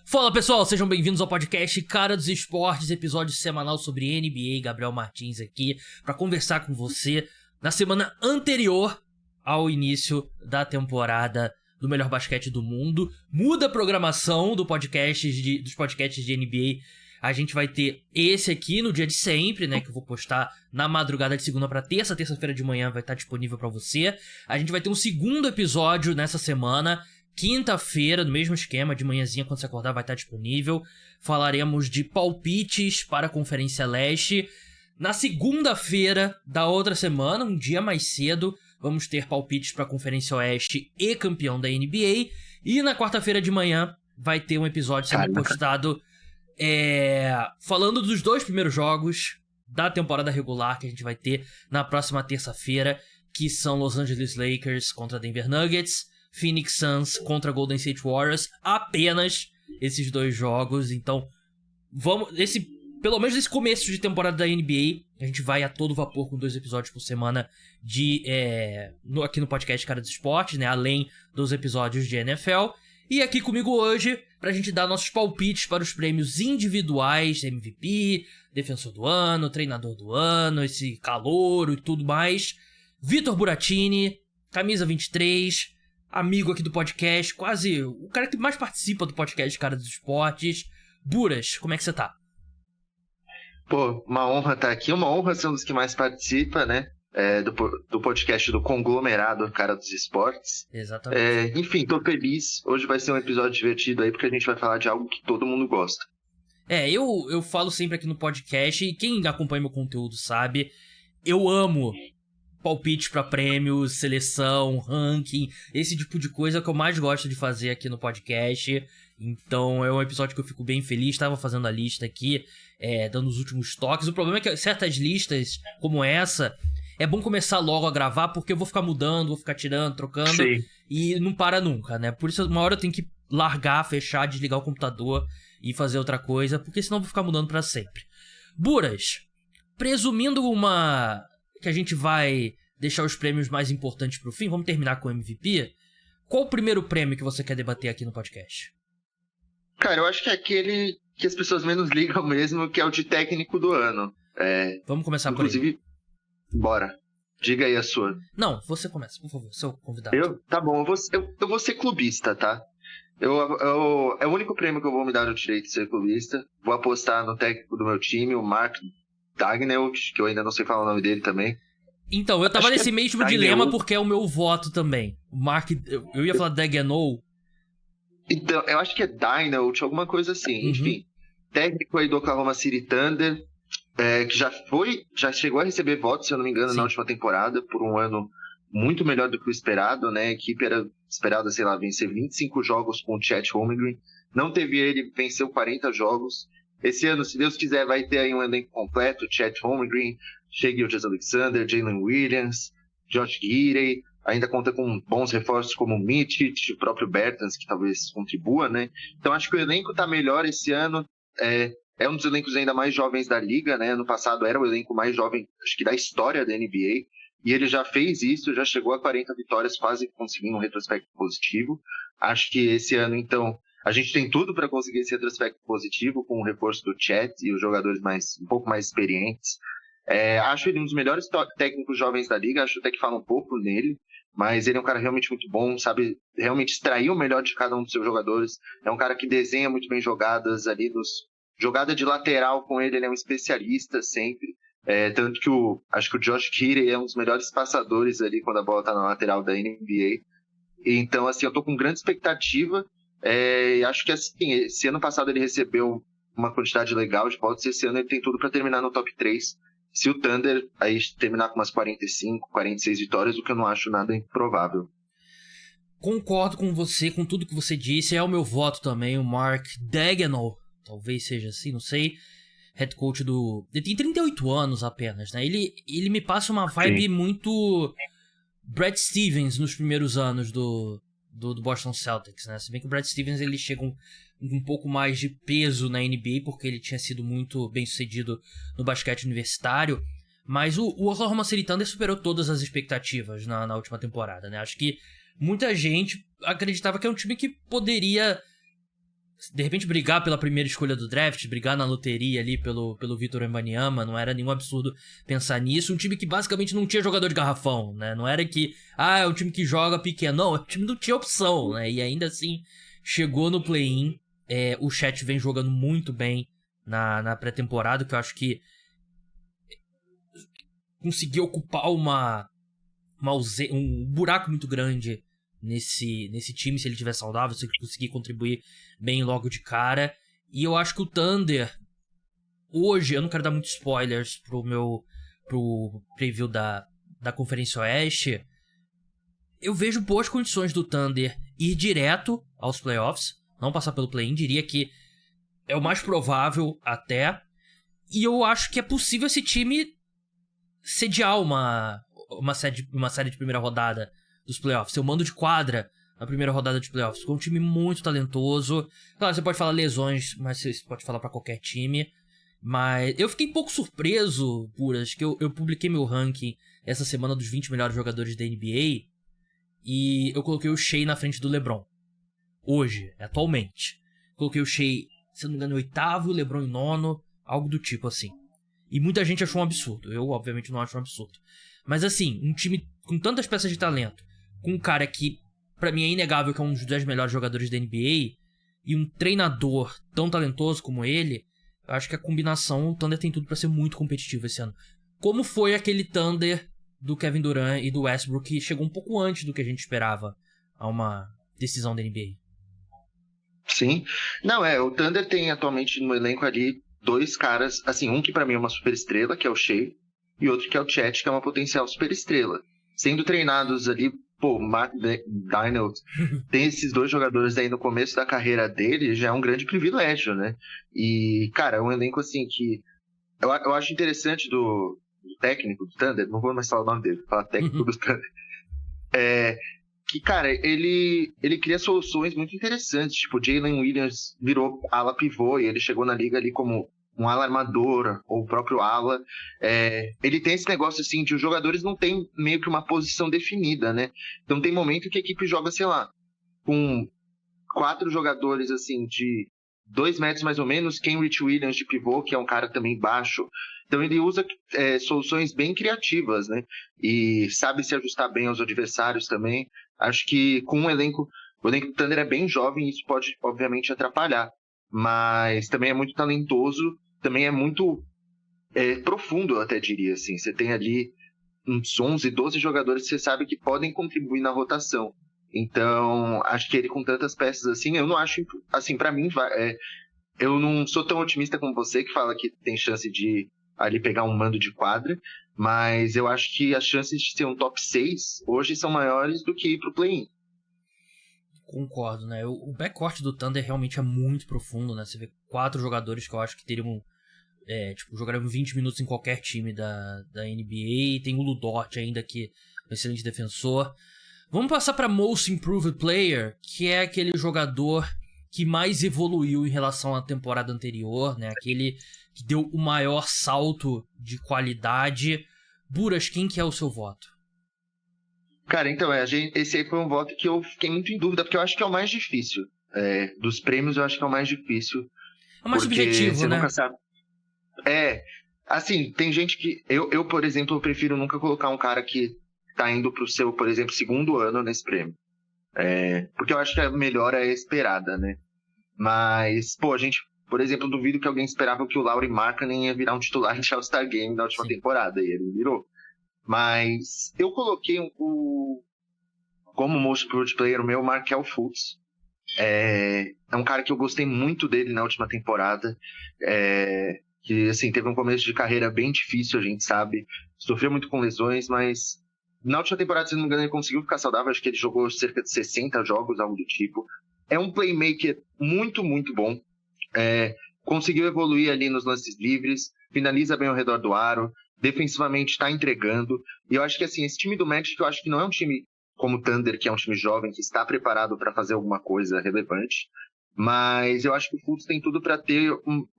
Fala pessoal, sejam bem-vindos ao podcast Cara dos Esportes, episódio semanal sobre NBA. Gabriel Martins aqui para conversar com você na semana anterior ao início da temporada do melhor basquete do mundo. Muda a programação dos podcasts de NBA. A gente vai ter esse aqui no dia de sempre, né, que eu vou postar na madrugada de segunda para terça. Terça-feira de manhã vai estar disponível para você. A gente vai ter um segundo episódio nessa semana. Quinta-feira, no mesmo esquema, de manhãzinha, quando você acordar, vai estar disponível. Falaremos de palpites para a Conferência Leste. Na segunda-feira da outra semana, um dia mais cedo, vamos ter palpites para a Conferência Oeste e campeão da NBA. E na quarta-feira de manhã, vai ter um episódio sendo postado falando dos dois primeiros jogos da temporada regular que a gente vai ter na próxima terça-feira, que são Los Angeles Lakers contra Denver Nuggets, Phoenix Suns contra Golden State Warriors, apenas esses dois jogos. Então, pelo menos nesse começo de temporada da NBA, a gente vai a todo vapor com 2 episódios por semana aqui no podcast Cara dos Esportes, né? Além dos episódios de NFL. E aqui comigo hoje, pra gente dar nossos palpites para os prêmios individuais, MVP, Defensor do Ano, Treinador do Ano, esse calouro e tudo mais, Vitor Buratini, camisa 23... amigo aqui do podcast, quase o cara que mais participa do podcast Cara dos Esportes. Buras, como é que você tá? Pô, uma honra estar aqui, uma honra ser um dos que mais participa, né? Do podcast do conglomerado Cara dos Esportes. Exatamente. Enfim, tô feliz. Hoje vai ser um episódio divertido aí, porque a gente vai falar de algo que todo mundo gosta. Eu falo sempre aqui no podcast, e quem acompanha meu conteúdo sabe, eu amo palpite pra prêmios, seleção, ranking, esse tipo de coisa que eu mais gosto de fazer aqui no podcast. Então é um episódio que eu fico bem feliz. Estava fazendo a lista aqui, dando os últimos toques. O problema é que certas listas como essa, é bom começar logo a gravar, porque eu vou ficar mudando, vou ficar tirando, trocando. Sim. E não para nunca, né? Por isso uma hora eu tenho que largar, fechar, desligar o computador e fazer outra coisa, porque senão eu vou ficar mudando pra sempre. Buras, presumindo que a gente vai deixar os prêmios mais importantes pro fim, vamos terminar com o MVP. Qual o primeiro prêmio que você quer debater aqui no podcast? Cara, eu acho que é aquele que as pessoas menos ligam mesmo, que é o de técnico do ano. Vamos começar por aí. Inclusive, bora. Diga aí a sua. Não, você começa, por favor, seu convidado. Tá bom, eu vou ser clubista, tá? É o único prêmio que eu vou me dar o direito de ser clubista. Vou apostar no técnico do meu time, o Mark Daigneault, que eu ainda não sei falar o nome dele também. Então, eu tava nesse mesmo dilema porque é o meu voto também. O Mark, eu ia falar Daigneault. Então, eu acho que é Daigneault, alguma coisa assim. Enfim, técnico aí do Oklahoma City Thunder, que já chegou a receber votos, se eu não me engano, na última temporada, por um ano muito melhor do que o esperado, né? A equipe era esperada, sei lá, vencer 25 jogos com o Chet Holmgren. Não teve ele, venceu 40 jogos. Esse ano, se Deus quiser, vai ter aí um elenco completo, Chet Holmgren, Shai Gilgeous-Alexander, Jalen Williams, Josh Giddey, ainda conta com bons reforços como o Micic, o próprio Bertans, que talvez contribua, né? Então acho que o elenco tá melhor esse ano, é um dos elencos ainda mais jovens da liga, né? Ano passado era o elenco mais jovem, acho que da história da NBA, e ele já fez isso, já chegou a 40 vitórias, quase conseguindo um retrospecto positivo. Acho que esse ano, então, a gente tem tudo para conseguir esse retrospecto positivo, com o reforço do Chet e os jogadores um pouco mais experientes. Acho ele um dos melhores técnicos jovens da liga, acho até que fala um pouco nele, mas ele é um cara realmente muito bom, sabe realmente extrair o melhor de cada um dos seus jogadores. É um cara que desenha muito bem jogadas ali, jogada de lateral com ele é um especialista sempre. Tanto que acho que o Josh Giddey é um dos melhores passadores ali quando a bola tá na lateral da NBA. Então, assim, eu tô com grande expectativa. Acho que assim, esse ano passado ele recebeu uma quantidade legal de votos, e esse ano ele tem tudo para terminar no top 3. Se o Thunder aí terminar com umas 45, 46 vitórias, o que eu não acho nada improvável. Concordo com você, com tudo que você disse. É o meu voto também, o Mark Daigneault. Talvez seja assim, não sei. Head coach ele tem 38 anos apenas, né? Ele me passa uma vibe muito Brad Stevens nos primeiros anos do Boston Celtics, né? Se bem que o Brad Stevens ele chega um pouco mais de peso na NBA, porque ele tinha sido muito bem sucedido no basquete universitário, mas o Oklahoma City Thunder superou todas as expectativas na última temporada, né? Acho que muita gente acreditava que é um time que poderia de repente brigar pela primeira escolha do draft, brigar na loteria ali pelo Victor Wembanyama, não era nenhum absurdo pensar nisso. Um time que basicamente não tinha jogador de garrafão, né? Não era que, é um time que joga pequeno. Não, o time não tinha opção, né? E ainda assim, chegou no play-in. O Chet vem jogando muito bem na pré-temporada, que eu acho que conseguiu ocupar um buraco muito grande nesse time, se ele estiver saudável, se ele conseguir contribuir bem logo de cara. E eu acho que o Thunder, hoje, eu não quero dar muitos spoilers pro preview da Conferência Oeste, eu vejo boas condições do Thunder ir direto aos playoffs, não passar pelo play-in, diria que é o mais provável até, e eu acho que é possível esse time sediar uma série de primeira rodada dos playoffs, seu mando de quadra na primeira rodada de playoffs, com um time muito talentoso. Claro, você pode falar lesões, mas você pode falar pra qualquer time. Mas eu fiquei um pouco surpreso, Puras, que eu publiquei meu ranking essa semana dos 20 melhores jogadores da NBA e eu coloquei o Shai na frente do LeBron. Hoje, atualmente. Coloquei o Shai, se não me engano, em 8º, o LeBron em 9º, algo do tipo assim. E muita gente achou um absurdo. Eu, obviamente, não acho um absurdo. Mas assim, um time com tantas peças de talento, com um cara que, pra mim, é inegável que é um dos 10 melhores jogadores da NBA, e um treinador tão talentoso como ele, eu acho que a combinação, o Thunder tem tudo pra ser muito competitivo esse ano. Como foi aquele Thunder do Kevin Durant e do Westbrook, que chegou um pouco antes do que a gente esperava a uma decisão da NBA. Sim. Não, o Thunder tem atualmente no elenco ali 2 caras, assim, um que pra mim é uma superestrela, que é o Shai, e outro que é o Chet, que é uma potencial superestrela. Sendo treinados ali, Mark Daigneault tem esses 2 jogadores aí no começo da carreira dele, já é um grande privilégio, né? E, cara, é um elenco assim que eu acho interessante do técnico do Thunder, não vou mais falar o nome dele, vou falar técnico do Thunder. Que, cara, ele cria soluções muito interessantes, tipo, Jalen Williams virou ala pivô e ele chegou na liga ali como um ala armador, ou o próprio ala. Ele tem esse negócio assim de os jogadores não têm meio que uma posição definida, né? Então tem momento que a equipe joga, sei lá, com 4 jogadores assim de 2 metros mais ou menos, Kenrich Williams de pivô, que é um cara também baixo. Então ele usa soluções bem criativas, né? E sabe se ajustar bem aos adversários também. Acho que com o elenco do Thunder é bem jovem e isso pode, obviamente, atrapalhar. Mas também é muito talentoso, também é muito profundo, eu até diria, assim. Você tem ali uns 11, 12 jogadores que você sabe que podem contribuir na rotação. Então, acho que ele com tantas peças assim, eu não acho, assim, pra mim, eu não sou tão otimista como você, que fala que tem chance de ali pegar um mando de quadra, mas eu acho que as chances de ser um top 6 hoje são maiores do que ir pro play-in. Concordo, né? O backcourt do Thunder realmente é muito profundo, né? Você vê 4 jogadores que eu acho que teriam jogariam 20 minutos em qualquer time da NBA. Tem o Lu Dort ainda, que é um excelente defensor. Vamos passar para Most Improved Player, que é aquele jogador que mais evoluiu em relação à temporada anterior, né? Aquele que deu o maior salto de qualidade. Buras, quem que é o seu voto? Cara, então, esse aí foi um voto que eu fiquei muito em dúvida, porque eu acho que é o mais difícil. Dos prêmios, eu acho que é o mais difícil. É o mais subjetivo, você né? Nunca sabe. Assim, tem gente que... Eu, por exemplo, eu prefiro nunca colocar um cara que tá indo pro seu, por exemplo, 2º ano nesse prêmio. Porque eu acho que a melhora é esperada, né? Mas, a gente, por exemplo, duvido que alguém esperava que o Lauri Markkanen ia virar um titular de All-Star Game na última temporada, e ele virou. Mas eu coloquei como Most Improved Player o meu Markelle Fultz. É um cara que eu gostei muito dele na última temporada. Que, assim, teve um começo de carreira bem difícil, a gente sabe. Sofreu muito com lesões, mas na última temporada, se não me engano, ele conseguiu ficar saudável. Acho que ele jogou cerca de 60 jogos, algo do tipo. É um playmaker muito, muito bom. Conseguiu evoluir ali nos lances livres, finaliza bem ao redor do aro, defensivamente está entregando. E eu acho que, assim, esse time do Magic, eu acho que não é um time como o Thunder, que é um time jovem, que está preparado para fazer alguma coisa relevante. Mas eu acho que o Fultz tem tudo para ter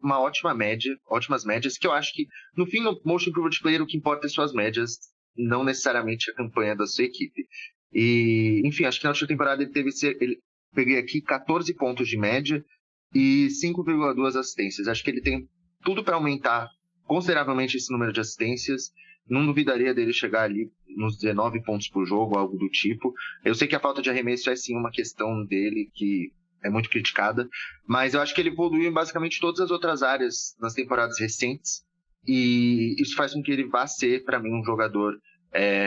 uma ótima média, ótimas médias, que eu acho que, no fim, no Most Improved Player, o que importa é suas médias, não necessariamente a campanha da sua equipe. E, enfim, acho que na última temporada ele peguei aqui 14 pontos de média, e 5,2 assistências. Acho que ele tem tudo para aumentar consideravelmente esse número de assistências. Não duvidaria dele chegar ali nos 19 pontos por jogo, algo do tipo. Eu sei que a falta de arremesso é sim uma questão dele que é muito criticada, mas eu acho que ele evoluiu em basicamente todas as outras áreas nas temporadas recentes, e isso faz com que ele vá ser, para mim, um jogador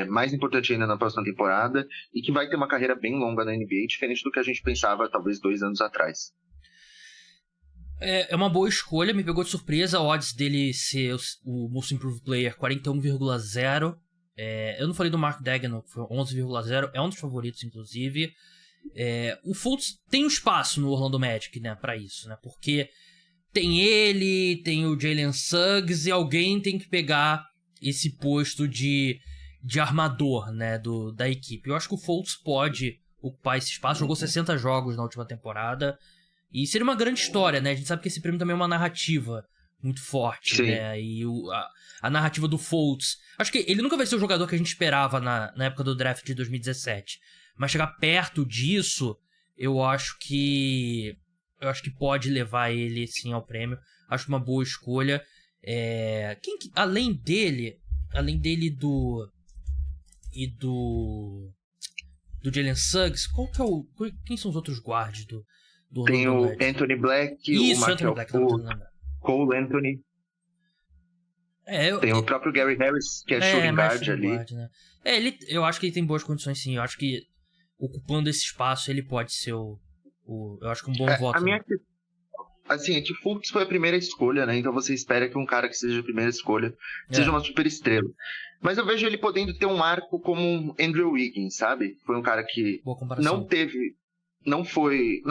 mais importante ainda na próxima temporada, e que vai ter uma carreira bem longa na NBA, diferente do que a gente pensava talvez 2 anos atrás. É uma boa escolha, me pegou de surpresa a odds dele ser o Most Improved Player 41,0. Eu não falei do Mark Daigneault, que foi 11,0, é um dos favoritos, inclusive. O Fultz tem um espaço no Orlando Magic, né, pra isso, né, porque tem ele, tem o Jalen Suggs, e alguém tem que pegar esse posto de armador, né, da equipe. Eu acho que o Fultz pode ocupar esse espaço, jogou 60 jogos na última temporada, e seria uma grande história, né, a gente sabe que esse prêmio também é uma narrativa muito forte. Sim. Né, e a narrativa do Fultz, acho que ele nunca vai ser o jogador que a gente esperava na época do draft de 2017, mas chegar perto disso, eu acho que pode levar ele sim ao prêmio. Acho uma boa escolha. Além dele do Jalen Suggs, quem são os outros guards do Tem o Magic? Anthony Black, isso, o Markel Fultz, Cole Anthony. Tem o próprio Gary Harris, que é shooting guard ali. Guard, né? Eu acho que ele tem boas condições, sim. Eu acho que ocupando esse espaço ele pode ser eu acho que um bom voto. Assim, é que Fultz foi a primeira escolha, né? Então você espera que um cara que seja a primeira escolha seja uma super estrela. Mas eu vejo ele podendo ter um arco como um Andrew Wiggins, sabe? Foi um cara que não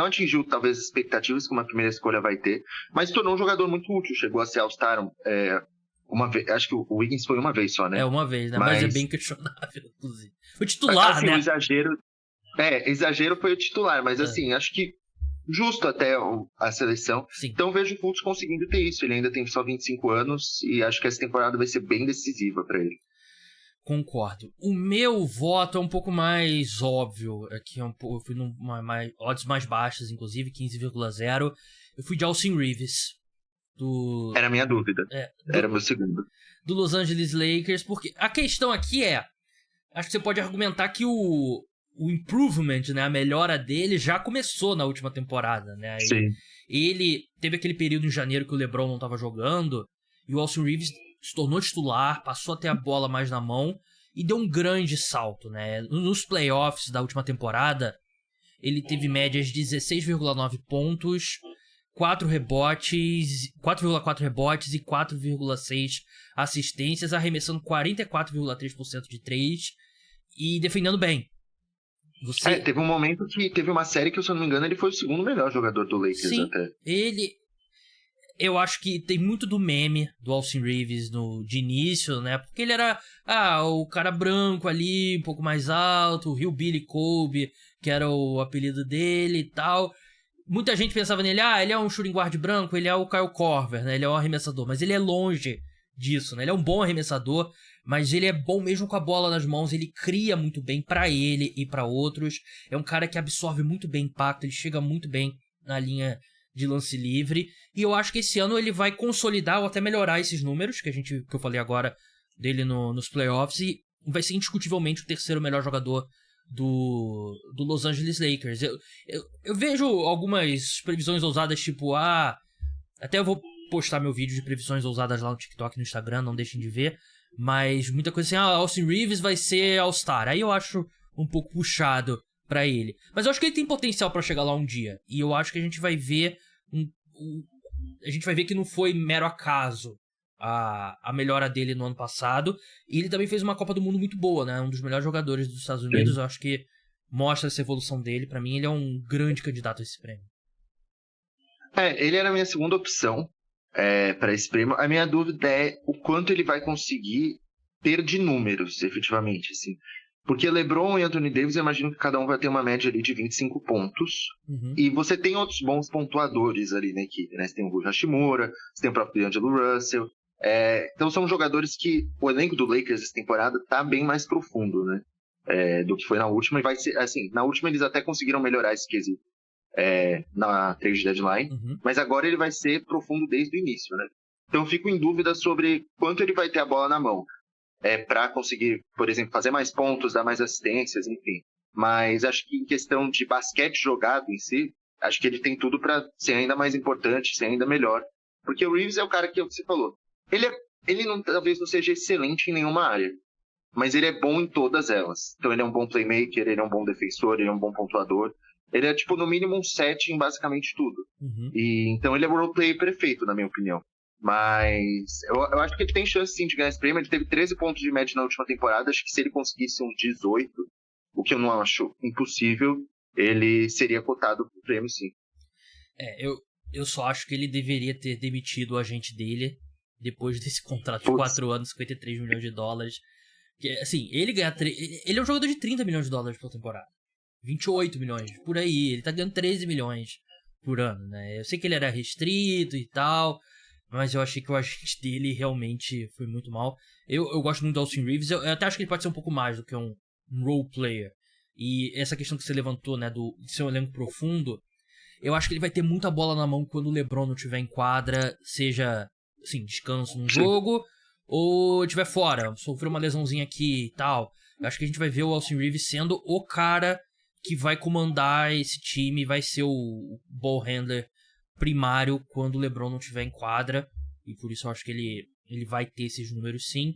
atingiu talvez as expectativas que uma primeira escolha vai ter, mas se tornou um jogador muito útil. Chegou a ser All-Star uma vez, acho que o Wiggins foi uma vez só, né? Uma vez, né? Mas é bem questionável, inclusive. O titular, assim, né? O exagero foi o titular, mas assim, acho que justo até a seleção. Sim. Então vejo o Fultz conseguindo ter isso. Ele ainda tem só 25 anos e acho que essa temporada vai ser bem decisiva para ele. Concordo. O meu voto é um pouco mais óbvio. Aqui eu fui odds mais baixas, inclusive 15,0. Eu fui de Austin Reeves. Era a minha dúvida. Era o meu segundo. Do Los Angeles Lakers, porque a questão aqui acho que você pode argumentar que o improvement, né, a melhora dele já começou na última temporada, né? Sim. Ele teve aquele período em janeiro que o LeBron não estava jogando, e o Austin Reeves se tornou titular, passou a ter a bola mais na mão e deu um grande salto, né? Nos playoffs da última temporada, ele teve médias de 16,9 pontos, 4,4 rebotes e 4,6 assistências, arremessando 44,3% de 3 e defendendo bem. Teve um momento que teve uma série que, se eu não me engano, ele foi o segundo melhor jogador do Lakers. Sim, até. Eu acho que tem muito do meme do Austin Reeves de início, né? Porque ele era o cara branco ali, um pouco mais alto, o Hillbilly Kobe, que era o apelido dele e tal. Muita gente pensava nele, ele é um shooting guard branco, ele é o Kyle Korver, né? Ele é um arremessador, mas ele é longe disso, né? Ele é um bom arremessador, mas ele é bom mesmo com a bola nas mãos, ele cria muito bem pra ele e pra outros. É um cara que absorve muito bem impacto, ele chega muito bem na linha de lance livre, e eu acho que esse ano ele vai consolidar ou até melhorar esses números que eu falei agora dele nos playoffs, e vai ser indiscutivelmente o terceiro melhor jogador do Los Angeles Lakers. Eu vejo algumas previsões ousadas, tipo, até eu vou postar meu vídeo de previsões ousadas lá no TikTok e no Instagram, não deixem de ver, mas muita coisa assim, Austin Reeves vai ser All-Star, aí eu acho um pouco puxado pra ele, mas eu acho que ele tem potencial pra chegar lá um dia, e eu acho que a gente vai ver que não foi mero acaso a melhora dele no ano passado, e ele também fez uma Copa do Mundo muito boa, né? Um dos melhores jogadores dos Estados Unidos. Sim. Eu acho que mostra essa evolução dele. Pra mim, ele é um grande candidato a esse prêmio. Ele era a minha segunda opção para esse prêmio. A minha dúvida é o quanto ele vai conseguir ter de números, efetivamente, assim. Porque LeBron e Anthony Davis, eu imagino que cada um vai ter uma média ali de 25 pontos. Uhum. E você tem outros bons pontuadores ali na equipe, né? Você tem o Rui Hashimura, você tem o próprio D'Angelo Russell. Então são jogadores que o elenco do Lakers essa temporada tá bem mais profundo, né? Do que foi na última. E vai ser, assim, na última eles até conseguiram melhorar esse quesito. na trade deadline, mas agora ele vai ser profundo desde o início, né? Então eu fico em dúvida sobre quanto ele vai ter a bola na mão, para conseguir, por exemplo, fazer mais pontos, dar mais assistências, enfim. Mas acho que em questão de basquete jogado em si, acho que ele tem tudo para ser ainda mais importante, ser ainda melhor. Porque o Reeves é o cara que você falou. Ele talvez não seja excelente em nenhuma área, mas ele é bom em todas elas. Então ele é um bom playmaker, ele é um bom defensor, ele é um bom pontuador. Ele é, no mínimo um 7 em basicamente tudo. E então ele é o roleplayer perfeito, na minha opinião. Mas eu acho que ele tem chance, sim, de ganhar esse prêmio. Ele teve 13 pontos de média na última temporada. Acho que se ele conseguisse uns 18, o que eu não acho impossível, ele seria cotado pro prêmio, sim. Eu só acho que ele deveria ter demitido o agente dele depois desse contrato de 4 anos, 53 milhões de dólares. Que, assim, ele é um jogador de 30 milhões de dólares por temporada. 28 milhões, por aí. Ele tá ganhando 13 milhões por ano, né? Eu sei que ele era restrito e tal, mas eu achei que o agente dele realmente foi muito mal. Eu gosto muito do Austin Reeves. Eu até acho que ele pode ser um pouco mais do que um role player. E essa questão que você levantou, né, de ser um elenco profundo, eu acho que ele vai ter muita bola na mão quando o LeBron não estiver em quadra, seja, assim, descanso num jogo, ou estiver fora, sofreu uma lesãozinha aqui e tal. Eu acho que a gente vai ver o Austin Reeves sendo o cara que vai comandar esse time, vai ser o ball handler primário quando o LeBron não estiver em quadra, e por isso eu acho que ele vai ter esses números, sim.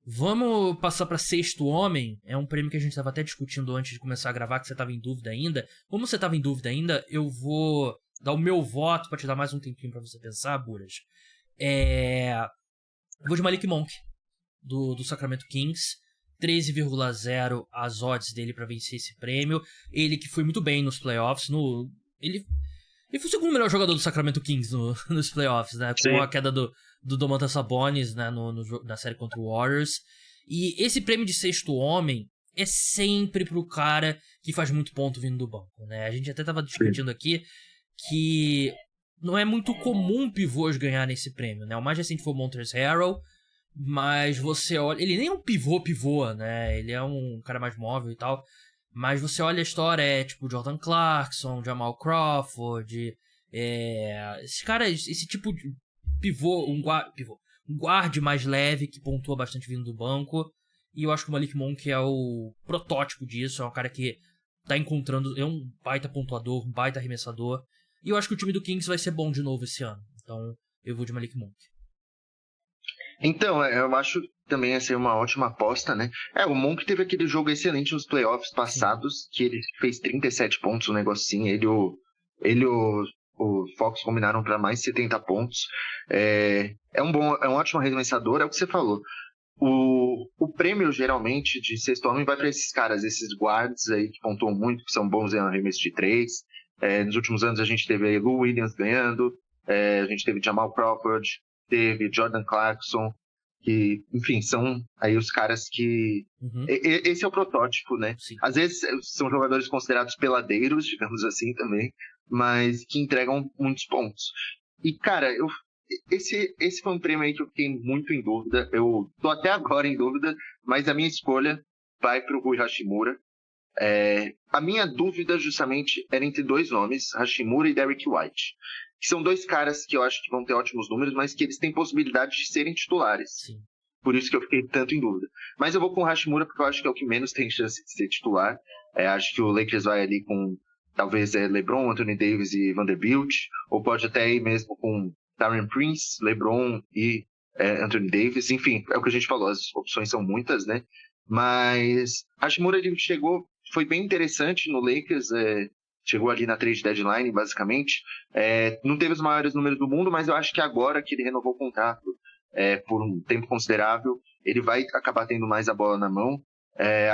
Vamos passar para sexto homem. É um prêmio que a gente estava até discutindo antes de começar a gravar, que você estava em dúvida ainda. Como você estava em dúvida ainda, eu vou dar o meu voto para te dar mais um tempinho para você pensar, Buras. Eu vou de Malik Monk, do Sacramento Kings. 13,0 as odds dele para vencer esse prêmio. Ele que foi muito bem nos playoffs. Ele foi o segundo melhor jogador do Sacramento Kings nos playoffs, né? Com a queda do Domantas Sabonis, né? Na série contra o Warriors. E esse prêmio de sexto homem é sempre pro cara que faz muito ponto vindo do banco, né? A gente até tava discutindo aqui que não é muito comum pivôs ganhar nesse prêmio, né? O mais recente foi o Montrezl Harrell, mas você olha... Ele nem é um pivô, né? Ele é um cara mais móvel e tal. Mas você olha a história, tipo Jordan Clarkson, Jamal Crawford, esses caras, esse tipo de pivô, um guarde mais leve que pontua bastante vindo do banco. E eu acho que o Malik Monk é o protótipo disso, é um cara que tá encontrando, é um baita pontuador, um baita arremessador. E eu acho que o time do Kings vai ser bom de novo esse ano. Então eu vou de Malik Monk. Então, eu acho também ia ser uma ótima aposta, né? O Monk teve aquele jogo excelente nos playoffs passados, que ele fez 37 pontos, um negocinho. Ele e o Fox combinaram para mais de 70 pontos. É um ótimo arremessador, é o que você falou. O prêmio, geralmente, de sexto homem vai para esses caras, esses guards aí que pontuam muito, que são bons em arremesso de 3. Nos últimos anos a gente teve aí Lou Williams ganhando, a gente teve Jamal Crawford, teve Jordan Clarkson, que, enfim, são aí os caras que... Esse é o protótipo, né? Sim. Às vezes são jogadores considerados peladeiros, digamos assim, também, mas que entregam muitos pontos. E, cara, esse foi um prêmio aí que eu fiquei muito em dúvida. Eu tô até agora em dúvida, mas a minha escolha vai pro Rui Hachimura. A minha dúvida, justamente, era entre dois nomes, Hachimura e Derrick White. Que são dois caras que eu acho que vão ter ótimos números, mas que eles têm possibilidade de serem titulares. Sim. Por isso que eu fiquei tanto em dúvida. Mas eu vou com o Hachimura porque eu acho que é o que menos tem chance de ser titular. Acho que o Lakers vai ali com, talvez, LeBron, Anthony Davis e Vanderbilt. Ou pode até ir mesmo com Taurean Prince, LeBron e Anthony Davis. Enfim, é o que a gente falou, as opções são muitas, né? Mas Hachimura, ele chegou, foi bem interessante no Lakers, chegou ali na trade deadline, basicamente. Não teve os maiores números do mundo, mas eu acho que agora que ele renovou o contrato por um tempo considerável, ele vai acabar tendo mais a bola na mão.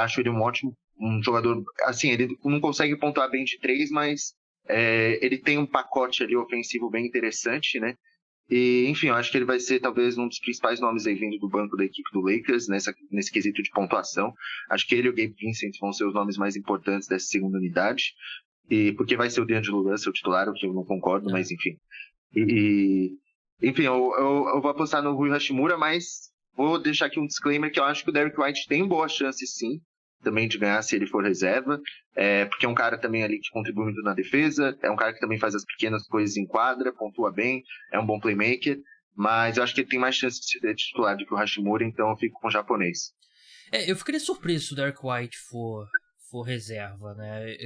Acho ele um jogador, assim, ele não consegue pontuar bem de 3, mas ele tem um pacote ali ofensivo bem interessante, né? E, enfim, eu acho que ele vai ser talvez um dos principais nomes aí vindo do banco da equipe do Lakers, nesse quesito de pontuação. Acho que ele e o Gabe Vincent vão ser os nomes mais importantes dessa segunda unidade. Porque vai ser o D'Angelo Russell titular, o que eu não concordo, mas enfim. Enfim, eu vou apostar no Rui Hachimura, mas vou deixar aqui um disclaimer que eu acho que o Derrick White tem boa chance, sim, também de ganhar se ele for reserva, porque é um cara também ali que contribui muito na defesa, é um cara que também faz as pequenas coisas em quadra, pontua bem, é um bom playmaker, mas eu acho que ele tem mais chance de ser titular do que o Hachimura, então eu fico com o japonês. Eu ficaria surpreso se o Derek White for reserva, né?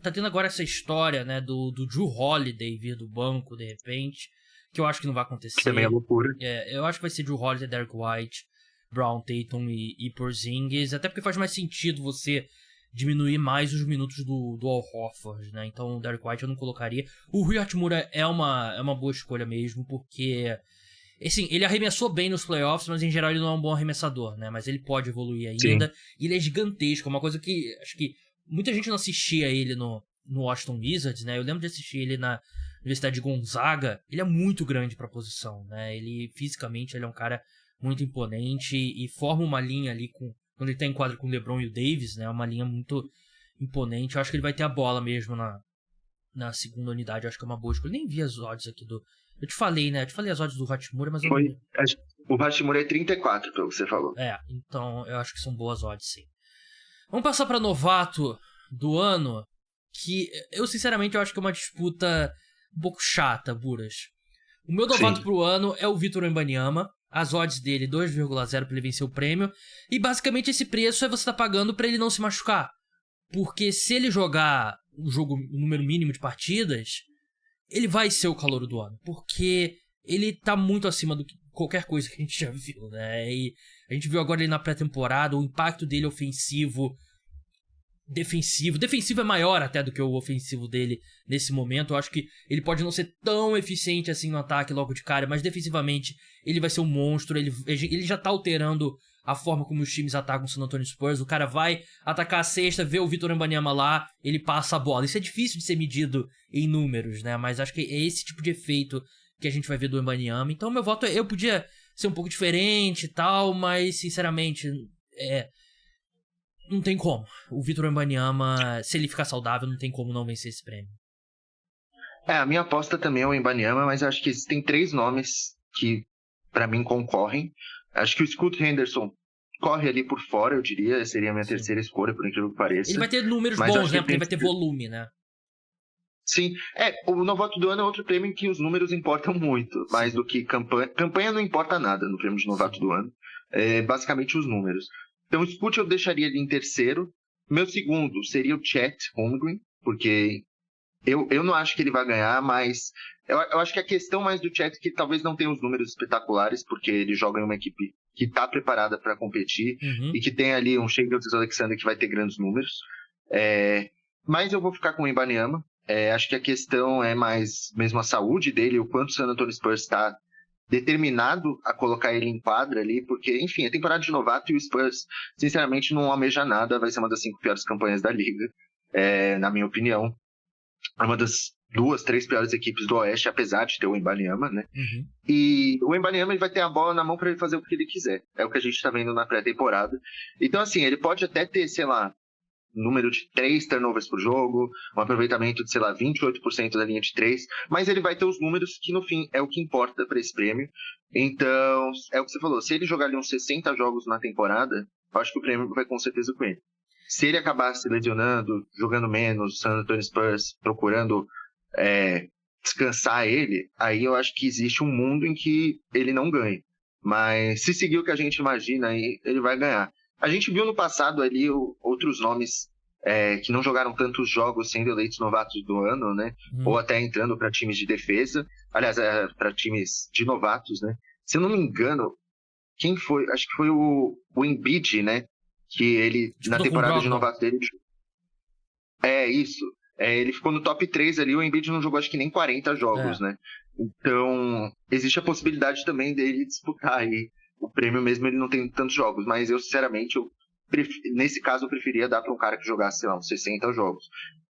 Tá tendo agora essa história, né, do Jrue Holiday vir do banco, de repente, que eu acho que não vai acontecer. Que também é loucura. Eu acho que vai ser Jrue Holiday, Derek White, Brown, Tatum e Porzingis, até porque faz mais sentido você diminuir mais os minutos do Al Horford, né? Então o Derek White eu não colocaria. O Rui Hachimura é uma boa escolha mesmo, porque assim, ele arremessou bem nos playoffs, mas em geral ele não é um bom arremessador, né? Mas ele pode evoluir ainda. Sim. E ele é gigantesco, uma coisa que acho que muita gente não assistia ele no Washington Wizards, né? Eu lembro de assistir ele na Universidade de Gonzaga. Ele é muito grande pra posição, né? Fisicamente, ele é um cara muito imponente e forma uma linha ali quando ele tá em quadra com o LeBron e o Davis, né? Uma linha muito imponente. Eu acho que ele vai ter a bola mesmo na segunda unidade. Eu acho que é uma boa escolha. Eu nem vi as odds aqui eu te falei, né? Eu te falei as odds do Hachimura, mas eu não... O Hachimura é 34, pelo que você falou. Então eu acho que são boas odds, sim. Vamos passar pra novato do ano, que eu sinceramente eu acho que é uma disputa um pouco chata, Buras. O meu novato pro ano é o Victor Wembanyama. As odds dele 2,0 pra ele vencer o prêmio. E basicamente esse preço é você tá pagando pra ele não se machucar. Porque se ele jogar o número mínimo de partidas, ele vai ser o calouro do ano. Porque ele tá muito acima do que qualquer coisa que a gente já viu, né? E a gente viu agora ele na pré-temporada, o impacto dele ofensivo, defensivo é maior até do que o ofensivo dele nesse momento. Eu acho que ele pode não ser tão eficiente assim no ataque logo de cara, mas defensivamente ele vai ser um monstro. Ele já tá alterando a forma como os times atacam o San Antonio Spurs. O cara vai atacar a cesta, vê o Victor Wembanyama lá, ele passa a bola. Isso é difícil de ser medido em números, né? Mas acho que é esse tipo de efeito que a gente vai ver do Wembanyama. Então meu voto eu podia ser um pouco diferente e tal, mas sinceramente não tem como. O Victor Wembanyama, se ele ficar saudável, não tem como não vencer esse prêmio. A minha aposta também é o Wembanyama, mas eu acho que existem 3 nomes que, pra mim, concorrem. Acho que o Scoot Henderson corre ali por fora, eu diria. Seria a minha terceira escolha, por incrível que pareça. Ele vai ter números bons, né? Porque ele vai ter volume, né? Sim. O novato do ano é outro prêmio em que os números importam muito, mais do que campanha. Campanha não importa nada no prêmio de novato do ano. É basicamente os números. Então o Scoot eu deixaria ele em terceiro. Meu segundo seria o Chet Holmgren, porque eu não acho que ele vai ganhar, mas eu acho que a questão mais do Chet é que talvez não tenha os números espetaculares, porque ele joga em uma equipe que está preparada para competir e que tem ali um Shai Gilgeous-Alexander que vai ter grandes números. Mas eu vou ficar com o Wembanyama. Acho que a questão é mais mesmo a saúde dele, o quanto o San Antonio Spurs está determinado a colocar ele em quadra ali, porque, enfim, é temporada de novato e o Spurs, sinceramente, não almeja nada, vai ser uma das 5 piores campanhas da liga, na minha opinião. É uma das 2, 3 piores equipes do Oeste, apesar de ter o Wembanyama, né? E o Wembanyama ele vai ter a bola na mão para ele fazer o que ele quiser. É o que a gente tá vendo na pré-temporada. Então, assim, ele pode até ter, sei lá, número de 3 turnovers por jogo, um aproveitamento de, sei lá, 28% da linha de 3, mas ele vai ter os números que, no fim, é o que importa para esse prêmio. Então, é o que você falou, se ele jogar ali uns 60 jogos na temporada, eu acho que o prêmio vai com certeza com ele. Se ele acabar se lesionando, jogando menos, San Antonio Spurs procurando descansar ele, aí eu acho que existe um mundo em que ele não ganha. Mas se seguir o que a gente imagina, aí ele vai ganhar. A gente viu no passado ali outros nomes que não jogaram tantos jogos sendo eleitos novatos do ano, né? Ou até entrando para times de defesa. Aliás, para times de novatos, né? Se eu não me engano, quem foi? Acho que foi o Embiid, né? Que ele, na temporada de novato dele... Isso. Ele ficou no top 3 ali, o Embiid não jogou acho que nem 40 jogos, né? Então, existe a possibilidade também dele disputar aí o prêmio mesmo ele não tem tantos jogos, mas eu sinceramente, nesse caso eu preferia dar para um cara que jogasse, sei lá, uns 60 jogos.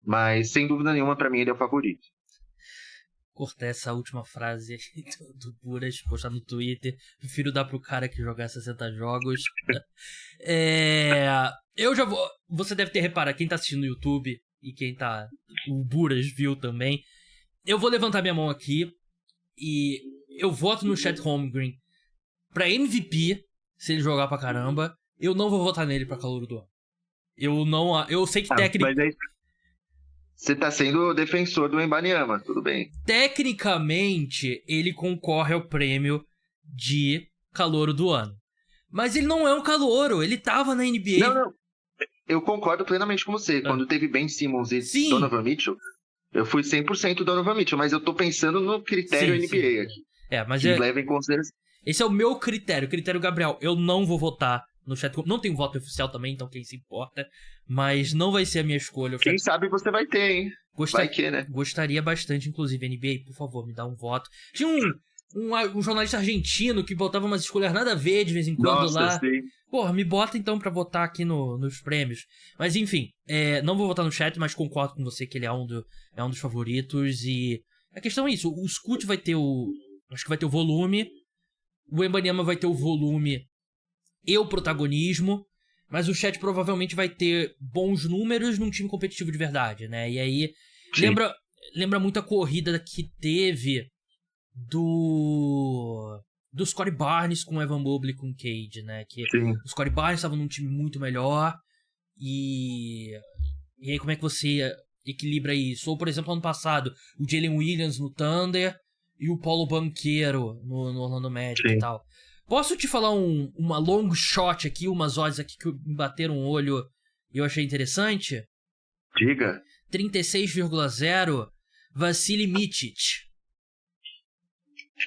Mas sem dúvida nenhuma, para mim ele é o favorito. Cortar essa última frase aí do Buras, postar no Twitter. Prefiro dar pro cara que jogar 60 jogos. Eu já vou... Você deve ter reparado, quem tá assistindo no YouTube e quem tá... O Buras viu também. Eu vou levantar minha mão aqui e eu voto no Chet Holmgren pra MVP, se ele jogar pra caramba. eu não vou votar nele pra calouro do ano. Eu sei que Mas aí você tá sendo defensor do Wembanyama, tudo bem. tecnicamente ele concorre ao prêmio de calouro do ano. Mas ele não é um calouro, ele tava na NBA. Não. Eu concordo plenamente com você. Quando teve Ben Simmons e Sim. Donovan Mitchell, eu fui 100% Donovan Mitchell, mas eu tô pensando no critério NBA aqui. Mas que leva em consideração. Esse é o meu critério, Gabriel. Eu não vou votar no chat. Não tenho voto oficial também, então quem se importa. Mas não vai ser a minha escolha. Quem sabe você vai ter, hein? Vai que, né? Gostaria bastante, inclusive, NBA, por favor, me dá um voto. Tinha um jornalista argentino que botava umas escolhas nada a ver de vez em quando lá. Sim. Porra, me bota então pra votar aqui nos prêmios. Mas enfim, não vou votar no chat, mas concordo com você que ele é um dos favoritos. E a questão é isso, o Scoot vai ter acho que vai ter o volume, o Wembanyama vai ter o volume e o protagonismo, mas o chat provavelmente vai ter bons números num time competitivo de verdade, né? E aí, lembra muito a corrida que teve do Scottie Barnes com o Evan Mobley com o Cade, né? Que o Scottie Barnes estava num time muito melhor e aí como é que você equilibra isso? Ou, por exemplo, ano passado, o Jalen Williams no Thunder e o Paulo Banchero no Orlando Magic e tal. Posso te falar uma long shot aqui, umas odds aqui que me bateram o olho e eu achei interessante? Diga. 36,0 Vasilij Micic.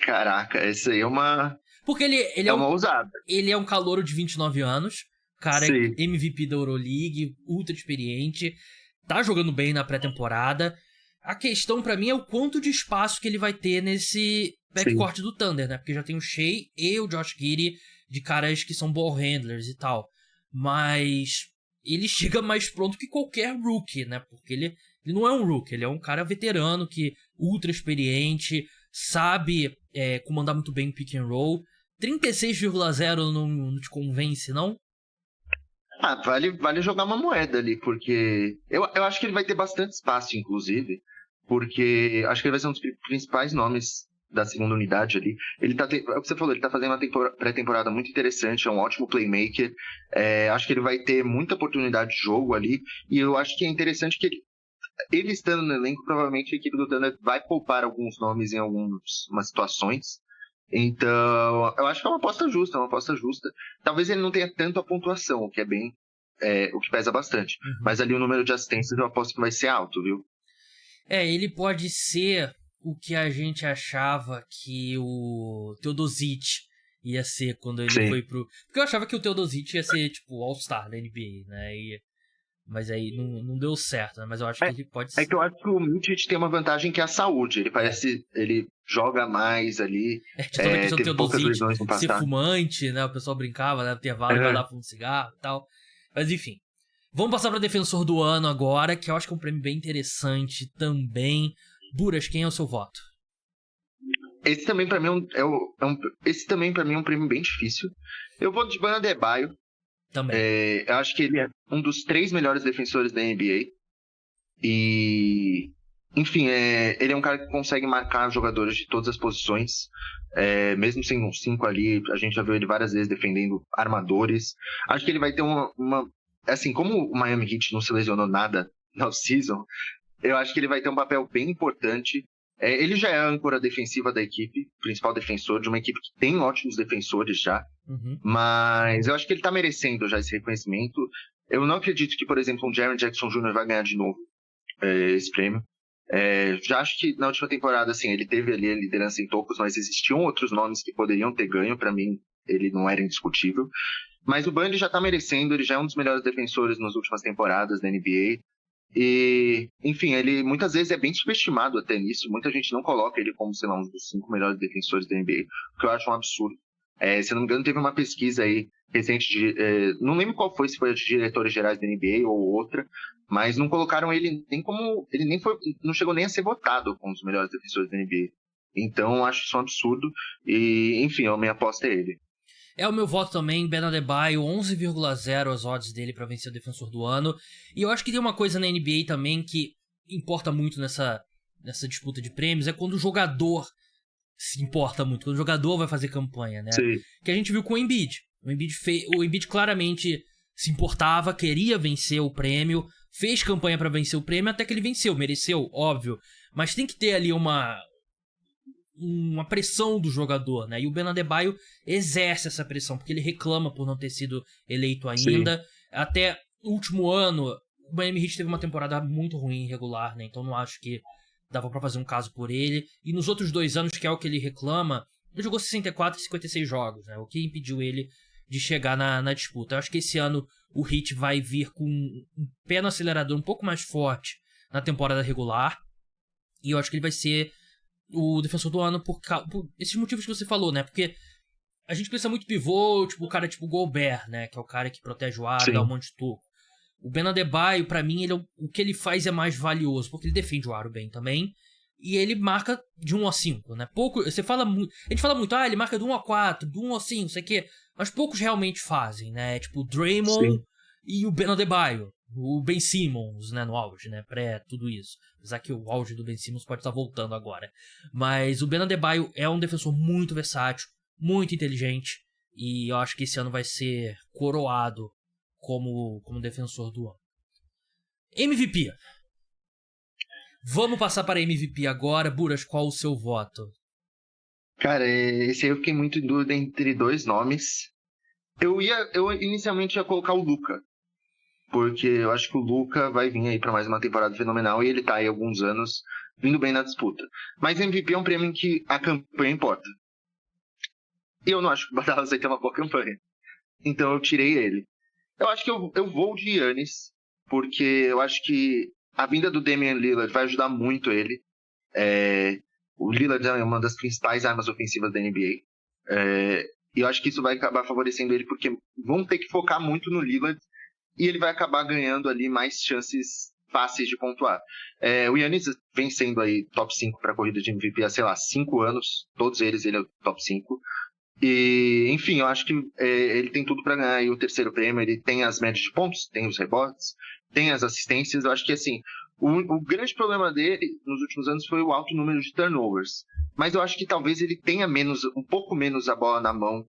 Caraca, essa aí é uma... Porque ele é uma ousada. Ele é um calouro de 29 anos, cara, é MVP da Euroleague, ultra experiente, tá jogando bem na pré-temporada. A questão pra mim é o quanto de espaço que ele vai ter nesse backcourt do Thunder, né? Porque já tem o Shea e o Josh Giddey de caras que são ball handlers e tal. Mas ele chega mais pronto que qualquer rookie, né? Porque ele não é um rookie, ele é um cara veterano que ultra experiente, sabe comandar muito bem o pick and roll. 36,0 não te convence, não? Vale jogar uma moeda ali, porque eu acho que ele vai ter bastante espaço, inclusive, porque acho que ele vai ser um dos principais nomes da segunda unidade ali. É o que você falou, ele tá fazendo uma pré-temporada muito interessante, é um ótimo playmaker, acho que ele vai ter muita oportunidade de jogo ali, e eu acho que é interessante que ele estando no elenco, provavelmente a equipe do Thunder vai poupar alguns nomes em algumas situações. Então, eu acho que é uma aposta justa, Talvez ele não tenha tanto a pontuação, o que é bem, o que pesa bastante. Mas ali o número de assistências eu aposto que vai ser alto, viu? Ele pode ser o que a gente achava que o Teodosic ia ser quando ele foi pro... Porque eu achava que o Teodosic ia ser, tipo, All-Star da NBA, né? Mas aí não deu certo, né? Mas eu acho que ele pode ser. É que eu acho que o Micic tem uma vantagem que é a saúde. Ele parece... Ele joga mais ali. Tinha toda a questão do Teodosic ser passado. Fumante, né? O pessoal brincava, né? No intervalo, vai lá fumar um cigarro e tal. Mas enfim. Vamos passar para Defensor do Ano agora, que eu acho que é um prêmio bem interessante também. Buras, quem é o seu voto? Esse também pra mim é um prêmio bem difícil. Eu vou de Bam Adebayo. Também. Eu acho que ele é um dos 3 melhores defensores da NBA. E, enfim, ele é um cara que consegue marcar jogadores de todas as posições. Mesmo sendo um 5 ali, a gente já viu ele várias vezes defendendo armadores. Acho que ele vai ter assim, como o Miami Heat não se lesionou nada na off-season, eu acho que ele vai ter um papel bem importante. Ele já é a âncora defensiva da equipe, principal defensor de uma equipe que tem ótimos defensores já. Mas eu acho que ele tá merecendo já esse reconhecimento. Eu não acredito que, por exemplo, um Jaren Jackson Jr. vai ganhar de novo esse prêmio. Já acho que na última temporada, assim, ele teve ali a liderança em tocos, mas existiam outros nomes que poderiam ter ganho. Pra mim, ele não era indiscutível. Mas o Bam já tá merecendo, ele já é um dos melhores defensores nas últimas temporadas da NBA. E, enfim, ele muitas vezes é bem subestimado até nisso. Muita gente não coloca ele como, sei lá, um dos 5 melhores defensores da NBA, o que eu acho um absurdo. Se eu não me engano, teve uma pesquisa aí recente não lembro qual foi, se foi a de diretores gerais da NBA ou outra, mas não colocaram ele nem como... Ele não chegou nem a ser votado como um dos melhores defensores da NBA. Então, eu acho isso um absurdo. E, enfim, a minha aposta é ele. O meu voto também, Bam Adebayo, 11,0 as odds dele pra vencer o Defensor do Ano. E eu acho que tem uma coisa na NBA também que importa muito nessa disputa de prêmios, é quando o jogador se importa muito, quando o jogador vai fazer campanha, né? Sim. Que a gente viu com o Embiid. O Embiid claramente se importava, queria vencer o prêmio, fez campanha pra vencer o prêmio, até que ele venceu, mereceu, óbvio. Mas tem que ter ali uma pressão do jogador, né? E o Ben Adebayo exerce essa pressão, porque ele reclama por não ter sido eleito ainda. Sim. Até o último ano, o Miami Heat teve uma temporada muito ruim, irregular, né? Então não acho que dava pra fazer um caso por ele. E nos outros 2 anos, que é o que ele reclama, ele jogou 64 e 56 jogos, né? O que impediu ele de chegar na disputa. Eu acho que esse ano o Heat vai vir com um pé no acelerador um pouco mais forte na temporada regular. E eu acho que ele vai ser o defensor do ano por esses motivos que você falou, né? Porque a gente pensa muito pivô, tipo o cara tipo Gobert, né? Que é o cara que protege o aro, Sim. dá um monte de toco. O Ben Adebayo, pra mim, o que ele faz é mais valioso, porque ele defende o aro bem também. E ele marca de 1 a 5, né? Pouco, você fala muito, a gente fala muito, ele marca de 1 a 4, de 1 a 5, não sei o quê. Mas poucos realmente fazem, né? Tipo o Draymond Sim. e o Ben Adebayo. O Ben Simmons, né, no auge, né, pré tudo isso. Apesar que o auge do Ben Simmons pode estar voltando agora. Mas o Ben Adebayo é um defensor muito versátil, muito inteligente, e eu acho que esse ano vai ser coroado como defensor do ano. MVP. Vamos passar para MVP agora. Buras, qual o seu voto? Cara, esse aí eu fiquei muito em dúvida entre 2 nomes. Eu inicialmente ia colocar o Luka, porque eu acho que o Luka vai vir aí para mais uma temporada fenomenal e ele tá aí há alguns anos vindo bem na disputa. Mas MVP é um prêmio em que a campanha importa. E eu não acho que o Dallas vai ter uma boa campanha. Então eu tirei ele. Eu acho que eu vou de Giannis, porque eu acho que a vinda do Damian Lillard vai ajudar muito ele. O Lillard é uma das principais armas ofensivas da NBA. E eu acho que isso vai acabar favorecendo ele, porque vão ter que focar muito no Lillard e ele vai acabar ganhando ali mais chances fáceis de pontuar. O Giannis vem sendo aí top 5 para a corrida de MVP há, sei lá, 5 anos. Todos eles ele é o top 5. E, enfim, eu acho que ele tem tudo para ganhar aí o terceiro prêmio. Ele tem as médias de pontos, tem os rebotes, tem as assistências. Eu acho que, assim, o grande problema dele nos últimos anos foi o alto número de turnovers. Mas eu acho que talvez ele tenha um pouco menos a bola na mão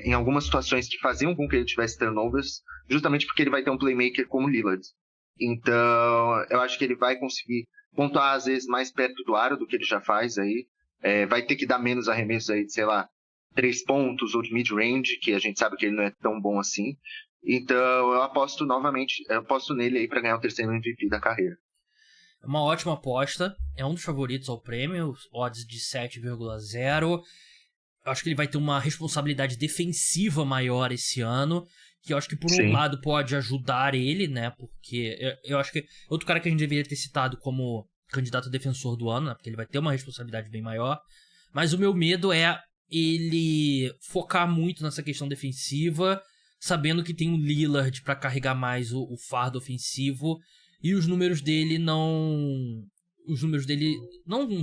em algumas situações que faziam com que ele tivesse turnovers, justamente porque ele vai ter um playmaker como o Lillard. Então, eu acho que ele vai conseguir pontuar, às vezes, mais perto do aro do que ele já faz aí. Vai ter que dar menos arremessos aí de, sei lá, 3 pontos ou de mid-range, que a gente sabe que ele não é tão bom assim. Então, eu aposto nele aí para ganhar o terceiro MVP da carreira. É uma ótima aposta, é um dos favoritos ao prêmio, odds de 7,0. Eu acho que ele vai ter uma responsabilidade defensiva maior esse ano, que eu acho que por um lado pode ajudar ele, né, porque eu acho que outro cara que a gente deveria ter citado como candidato a defensor do ano, né, porque ele vai ter uma responsabilidade bem maior, mas o meu medo é ele focar muito nessa questão defensiva, sabendo que tem o Lillard para carregar mais o fardo ofensivo, e os números dele não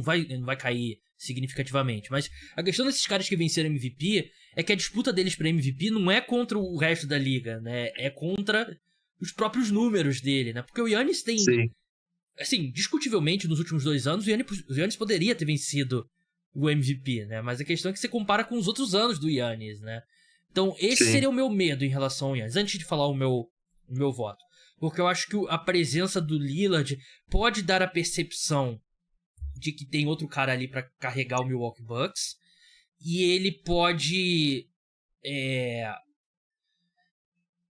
vai cair significativamente. Mas a questão desses caras que venceram MVP é que a disputa deles para MVP não é contra o resto da liga, né? É contra os próprios números dele, né? Porque o Giannis tem... Sim. Assim, discutivelmente, nos últimos 2 anos, o Giannis poderia ter vencido o MVP, né? Mas a questão é que você compara com os outros anos do Giannis, né? Então, esse seria o meu medo em relação ao Giannis. Antes de falar o meu voto. Porque eu acho que a presença do Lillard pode dar a percepção de que tem outro cara ali pra carregar o Milwaukee Bucks. E ele pode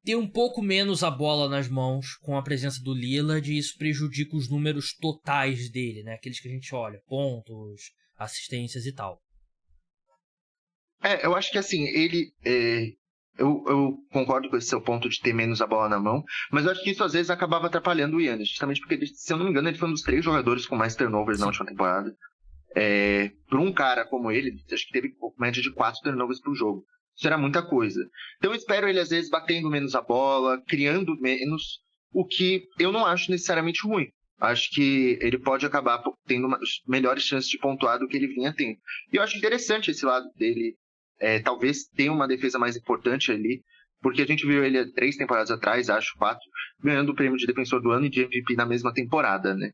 ter um pouco menos a bola nas mãos com a presença do Lillard. E isso prejudica os números totais dele, né? Aqueles que a gente olha, pontos, assistências e tal. Eu acho que assim, ele... Eu concordo com esse seu ponto de ter menos a bola na mão, mas eu acho que isso às vezes acabava atrapalhando o Giannis, justamente porque, se eu não me engano, ele foi um dos 3 jogadores com mais turnovers na última temporada. Por um cara como ele, acho que teve média de 4 turnovers por jogo. Isso era muita coisa. Então eu espero ele às vezes batendo menos a bola, criando menos, o que eu não acho necessariamente ruim. Acho que ele pode acabar tendo melhores chances de pontuar do que ele vinha tendo. E eu acho interessante esse lado dele. Talvez tenha uma defesa mais importante ali, porque a gente viu ele 3 temporadas atrás, acho 4, ganhando o prêmio de defensor do ano e de MVP na mesma temporada, né?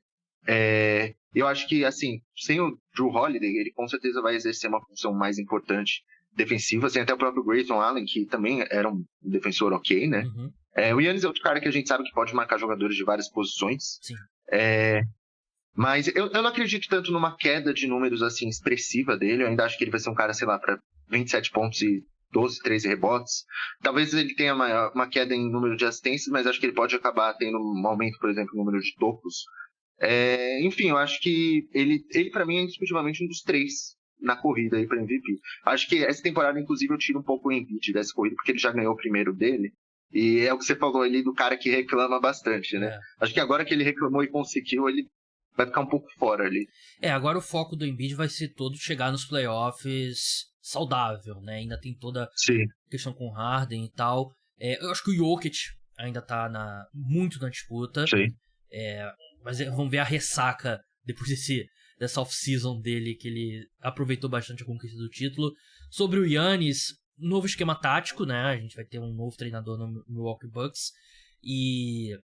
Eu acho que, assim, sem o Jrue Holiday, ele com certeza vai exercer uma função mais importante defensivas. Tem até o próprio Grayson Allen, que também era um defensor ok, né? O Giannis é outro cara que a gente sabe que pode marcar jogadores de várias posições. Sim. Mas eu não acredito tanto numa queda de números assim expressiva dele. Eu ainda acho que ele vai ser um cara, sei lá, para 27 pontos e 12, 13 rebotes. Talvez ele tenha uma queda em número de assistências, mas acho que ele pode acabar tendo um aumento, por exemplo, no número de tocos. Enfim, eu acho que ele para mim é indiscutivelmente um dos 3 na corrida aí para MVP. Acho que essa temporada, inclusive, eu tiro um pouco o Embiid dessa corrida, porque ele já ganhou o primeiro dele. E é o que você falou ali do cara que reclama bastante, né? Acho que agora que ele reclamou e conseguiu, ele vai ficar um pouco fora ali. Agora o foco do Embiid vai ser todo chegar nos playoffs saudável, né? Ainda tem toda a questão com o Harden e tal. Eu acho que o Jokic ainda tá muito na disputa. Sim. Mas vamos ver a ressaca depois dessa off-season dele, que ele aproveitou bastante a conquista do título. Sobre o Giannis, novo esquema tático, né? A gente vai ter um novo treinador no Milwaukee Bucks. E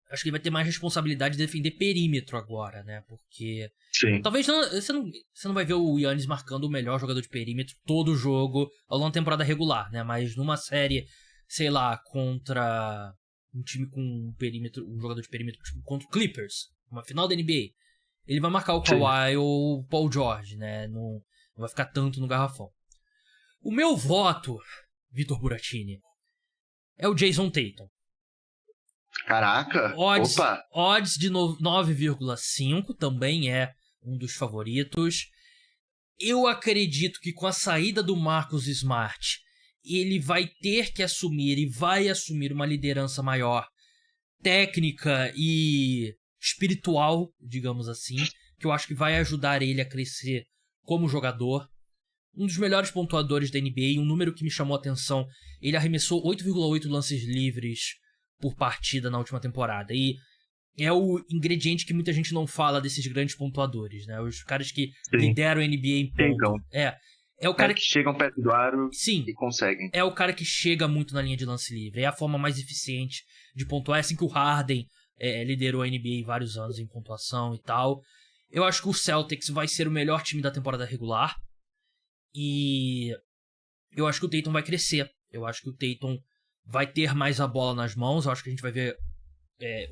acho que ele vai ter mais responsabilidade de defender perímetro agora, né? Porque talvez você não vai ver o Giannis marcando o melhor jogador de perímetro todo jogo ao longo da temporada regular, né? Mas numa série, sei lá, contra um time com um jogador de perímetro tipo, contra o Clippers, uma final da NBA, ele vai marcar o Kawhi ou o Paul George, né? Não vai ficar tanto no garrafão. O meu voto, Vitor Buratini, é o Jason Tatum. Caraca! Odds de 9,5 também é um dos favoritos. Eu acredito que com a saída do Marcus Smart, ele vai ter que assumir e vai assumir uma liderança maior, técnica e espiritual, digamos assim, que eu acho que vai ajudar ele a crescer como jogador. Um dos melhores pontuadores da NBA, um número que me chamou a atenção, ele arremessou 8,8 lances livres por partida na última temporada. E é o ingrediente que muita gente não fala desses grandes pontuadores, né? Os caras que lideram a NBA em ponto. É o cara que chegam perto do aro e conseguem. É o cara que chega muito na linha de lance livre. É a forma mais eficiente de pontuar. É assim que o Harden liderou a NBA vários anos em pontuação e tal. Eu acho que o Celtics vai ser o melhor time da temporada regular. E eu acho que o Tatum vai crescer. Eu acho que o Tatum vai ter mais a bola nas mãos. Eu acho que a gente vai ver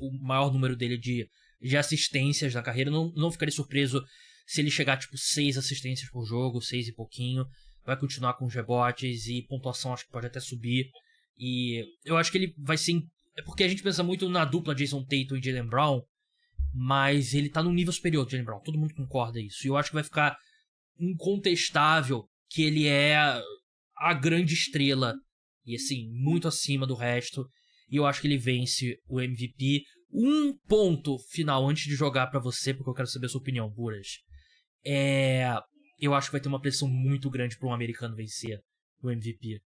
o maior número dele de assistências na carreira. Não ficaria surpreso se ele chegar tipo 6 assistências por jogo, 6 e pouquinho. Vai continuar com os rebotes e pontuação acho que pode até subir. E eu acho que ele vai ser... É porque a gente pensa muito na dupla Jason Tatum e Jaylen Brown, mas ele tá num nível superior do Jaylen Brown. Todo mundo concorda isso. E eu acho que vai ficar incontestável que ele é a grande estrela. E assim, muito acima do resto. E eu acho que ele vence o MVP. Um ponto final antes de jogar pra você, porque eu quero saber a sua opinião, Buras. Eu acho que vai ter uma pressão muito grande pra um americano vencer o MVP.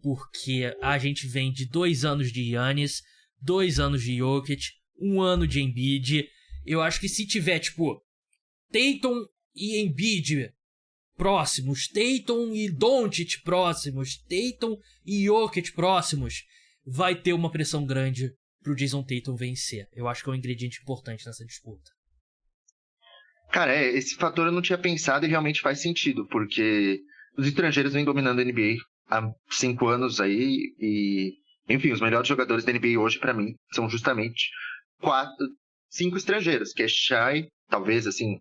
Porque a gente vem de 2 anos de Giannis, 2 anos de Jokic, 1 ano de Embiid. Eu acho que se tiver, tipo, Tatum e Embiid próximos, Tatum e Doncic próximos, Tatum e Jokic próximos, vai ter uma pressão grande pro Jason Tatum vencer. Eu acho que é um ingrediente importante nessa disputa. Cara, esse fator eu não tinha pensado e realmente faz sentido, porque os estrangeiros vêm dominando a NBA há 5 anos aí e, enfim, os melhores jogadores da NBA hoje, pra mim, são justamente 5 estrangeiros, que é Shai, talvez, assim,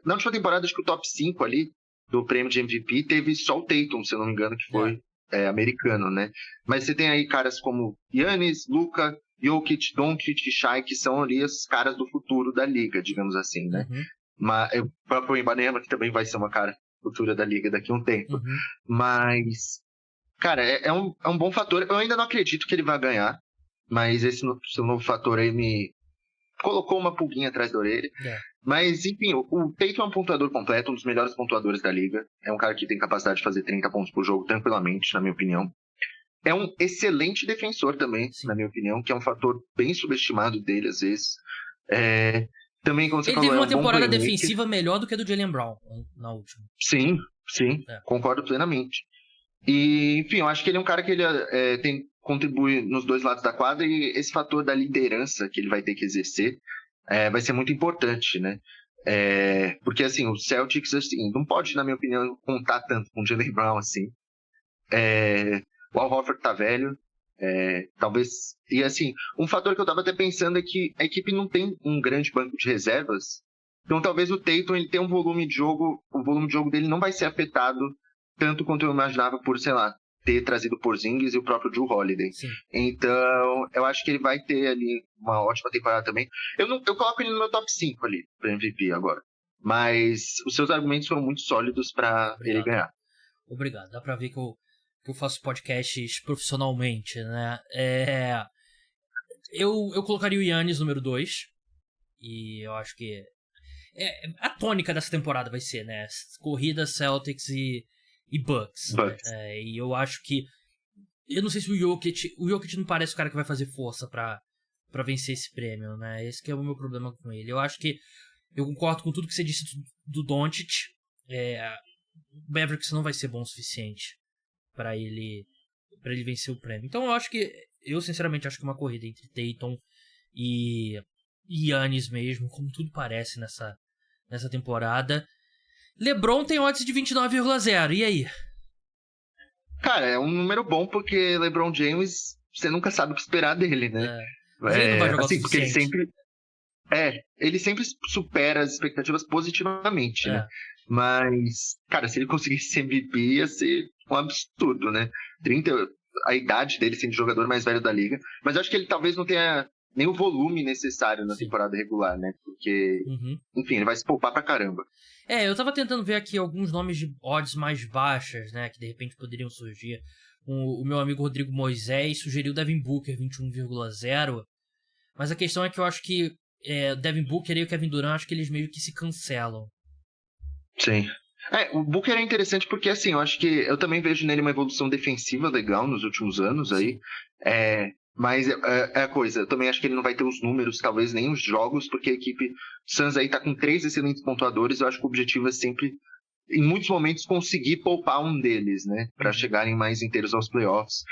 na última temporada, acho que o top 5 ali do prêmio de MVP teve só o Tatum, se eu não me engano, que foi americano, né? Mas você tem aí caras como Giannis, Luka, Jokic, Doncic e Shai, que são ali os caras do futuro da liga, digamos assim, né? Mas o próprio Ibanema, que também vai ser uma cara futura da liga daqui a um tempo. Mas, cara, é um bom fator. Eu ainda não acredito que ele vai ganhar, mas esse seu novo fator aí me colocou uma pulguinha atrás da orelha. Mas, enfim, o Tatum é um pontuador completo, um dos melhores pontuadores da liga. É um cara que tem capacidade de fazer 30 pontos por jogo tranquilamente, na minha opinião. É um excelente defensor também, na minha opinião, que é um fator bem subestimado dele, às vezes. Também, como você falou, teve uma temporada defensiva melhor do que a do Jaylen Brown na última. Sim, concordo plenamente. E, enfim, eu acho que ele é um cara que ele contribui nos 2 lados da quadra e esse fator da liderança que ele vai ter que exercer vai ser muito importante, né? Porque, assim, o Celtics, assim, não pode, na minha opinião, contar tanto com o Jaylen Brown, assim. O Al Horford tá velho. Talvez. E assim, um fator que eu tava até pensando é que a equipe não tem um grande banco de reservas. Então talvez o Tatum ele tenha um volume de jogo. O volume de jogo dele não vai ser afetado tanto quanto eu imaginava por, sei lá, ter trazido o Porzingis e o próprio Jrue Holiday. Sim. Então, eu acho que ele vai ter ali uma ótima temporada também. Eu coloco ele no meu top 5 ali, para MVP agora. Mas os seus argumentos foram muito sólidos para ele ganhar. Obrigado. Dá pra ver que eu faço podcasts profissionalmente, né? Eu colocaria o Giannis número 2. E eu acho que a tônica dessa temporada vai ser, né? Corrida, Celtics e Bucks. Né? E eu acho que... Eu não sei se o Jokic não parece o cara que vai fazer força pra vencer esse prêmio, né? Esse que é o meu problema com ele. Eu acho que eu concordo com tudo que você disse do Doncic. O Mavericks não vai ser bom o suficiente pra ele vencer o prêmio. Então eu sinceramente acho que uma corrida entre Tatum e Giannis mesmo, como tudo parece nessa temporada. LeBron tem odds de 29,0. E aí? Cara, é um número bom porque LeBron James, você nunca sabe o que esperar dele, né? Mas ele não vai jogar assim, o porque suficiente. ele sempre supera as expectativas positivamente, né? Mas, cara, se ele conseguisse MVP, ia ser um absurdo, né? A idade dele sendo o jogador mais velho da liga. Mas eu acho que ele talvez não tenha nem o volume necessário na temporada regular, né? Porque, enfim, ele vai se poupar pra caramba. Eu tava tentando ver aqui alguns nomes de odds mais baixas, né? Que de repente poderiam surgir. O meu amigo Rodrigo Moisés sugeriu Devin Booker 21,0. Mas a questão é que eu acho que Devin Booker e o Kevin Durant, acho que eles meio que se cancelam. Sim. O Booker é interessante porque, assim, eu acho que eu também vejo nele uma evolução defensiva legal nos últimos anos aí. Mas é a coisa, eu também acho que ele não vai ter os números, talvez nem os jogos, porque a equipe Suns aí tá com 3 excelentes pontuadores. Eu acho que o objetivo é sempre, em muitos momentos, conseguir poupar um deles, né? Pra chegarem mais inteiros aos playoffs.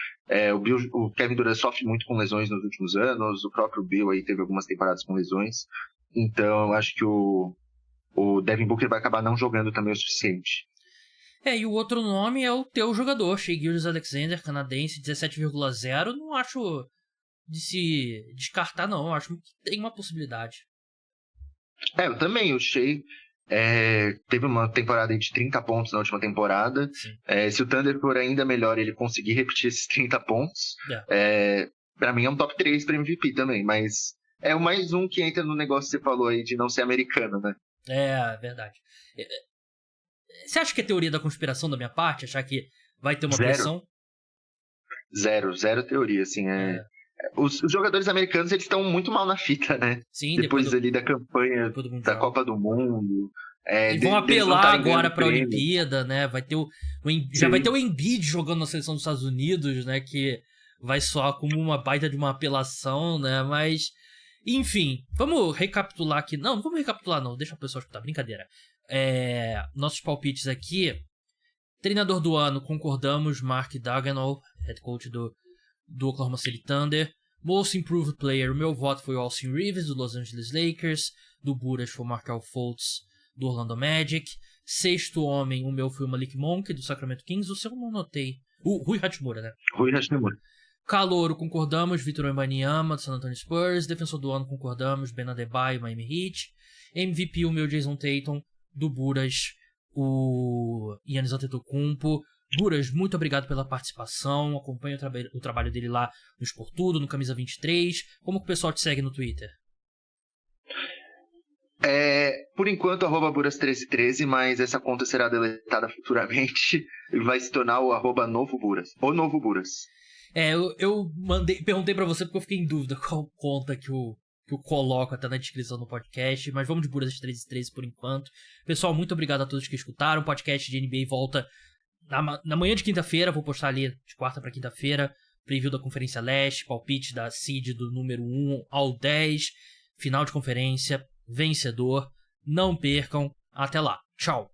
O Kevin Durant sofre muito com lesões nos últimos anos, o próprio Bill aí teve algumas temporadas com lesões. Então eu acho que o Devin Booker vai acabar não jogando também o suficiente. E o outro nome é o teu jogador, Shai Gilgeous-Alexander, canadense, 17,0. Não acho de se descartar, não. Eu acho que tem uma possibilidade. Eu também. O Shai teve uma temporada de 30 pontos na última temporada. Se o Thunder for ainda melhor ele conseguir repetir esses 30 pontos, pra mim é um top 3 para MVP também. Mas é o mais um que entra no negócio que você falou aí de não ser americano, né? Verdade. Você acha que é teoria da conspiração da minha parte? Achar que vai ter uma pressão? Zero teoria, assim. Os jogadores americanos, eles estão muito mal na fita, né? Sim, depois ali da campanha da Copa do Mundo. E vão apelar agora pra Olimpíada, né? Vai ter já vai ter o Embiid jogando na seleção dos Estados Unidos, né? Que vai soar como uma baita de uma apelação, né? Mas, enfim, vamos recapitular aqui. Não vamos recapitular, não. Deixa o pessoal escutar, brincadeira. Nossos palpites aqui. Treinador do ano, concordamos, Mark Daigneault, head coach do Oklahoma City Thunder. Most Improved Player, o meu voto foi o Austin Reeves, do Los Angeles Lakers. Do Buras foi o Markelle Fultz, do Orlando Magic. Sexto homem, o meu foi o Malik Monk, do Sacramento Kings. O seu eu não anotei. O Rui Hachimura, né? Rui Hachimura. Calouro, concordamos, Victor Wembanyama, do San Antonio Spurs. Defensor do ano, concordamos, Ben Adebayo, Miami Heat. MVP, o meu Jason Tatum, do Buras, o Giannis Antetokounmpo. Buras, muito obrigado pela participação. Acompanhe o trabalho dele lá no Esportudo, no Camisa 23. Como que o pessoal te segue no Twitter? Por enquanto, @Buras1313, mas essa conta será deletada futuramente e vai se tornar o @NovoBuras. O Novo Buras. Eu perguntei pra você porque eu fiquei em dúvida qual conta que eu coloco até na descrição do podcast, mas vamos de Buras 1313 por enquanto. Pessoal, muito obrigado a todos que escutaram. O podcast de NBA volta na manhã de quinta-feira, vou postar ali de quarta pra quinta-feira, preview da Conferência Leste, palpite da seed do número 1 ao 10, final de conferência, vencedor. Não percam, até lá, tchau!